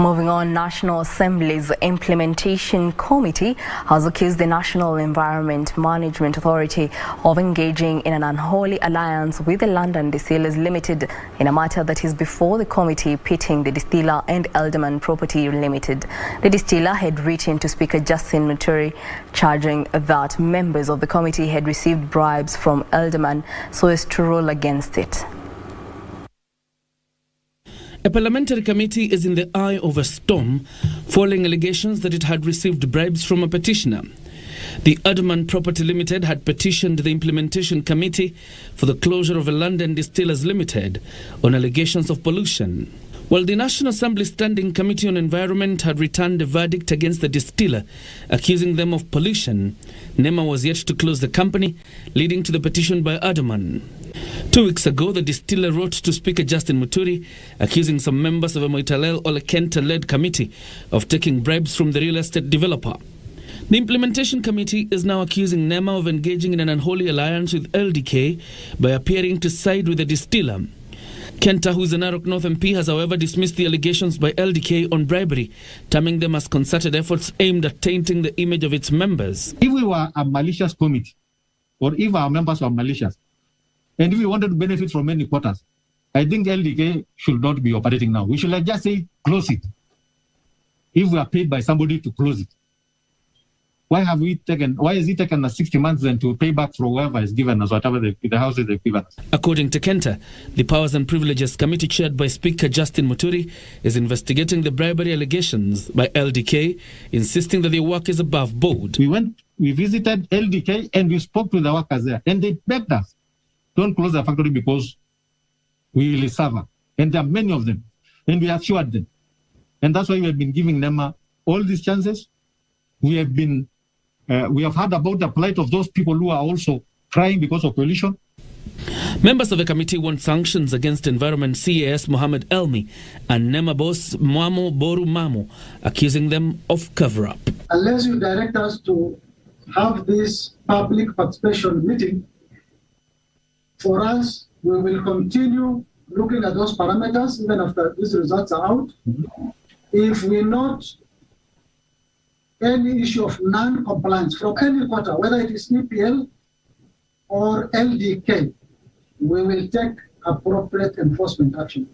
Moving on, National Assembly's Implementation Committee has accused the National Environment Management Authority of engaging in an unholy alliance with the London Distillers Limited in a matter that is before the committee pitting the Distiller and Erdemann Property Limited. The Distiller had written to Speaker Justin Muturi charging that members of the committee had received bribes from Erdemann so as to rule against it. A parliamentary committee is in the eye of a storm following allegations that it had received bribes from a petitioner. The Erdemann Property Limited had petitioned the Implementation Committee for the closure of a London Distillers Limited on allegations of pollution. While the National Assembly Standing Committee on Environment had returned a verdict against the distiller, accusing them of pollution, NEMA was yet to close the company, leading to the petition by Erdemann. 2 weeks ago, the distiller wrote to Speaker Justin Muturi, accusing some members of a Moitalel Olekenta-led committee of taking bribes from the real estate developer. The Implementation Committee is now accusing NEMA of engaging in an unholy alliance with LDK by appearing to side with the distiller. Kenta, who is a Narok North MP, has however dismissed the allegations by LDK on bribery, terming them as concerted efforts aimed at tainting the image of its members. If we were a malicious committee, or if our members were malicious, and if we wanted to benefit from any quotas, I think LDK should not be operating now. We should just say, close it. If we are paid by somebody to close it. Why is it taken 60 months then to pay back for whoever is given us, whatever the houses they've given us? According to Kenta, the Powers and Privileges Committee chaired by Speaker Justin Muturi is investigating the bribery allegations by LDK, insisting that their work is above board. We visited LDK and we spoke to the workers there, and they begged us, don't close the factory because we will suffer. And there are many of them, and we assured them. And that's why we have been giving NEMA all these chances. We have heard about the plight of those people who are also crying because of pollution. Members of the committee want sanctions against Environment CAS Mohammed Elmi and NEMA boss Mwamo Boru Mamo, accusing them of cover-up. Unless you direct us to have this public participation meeting, for us, we will continue looking at those parameters even after these results are out. If we not any issue of non-compliance from any quarter, whether it is EPL or LDK, we will take appropriate enforcement action.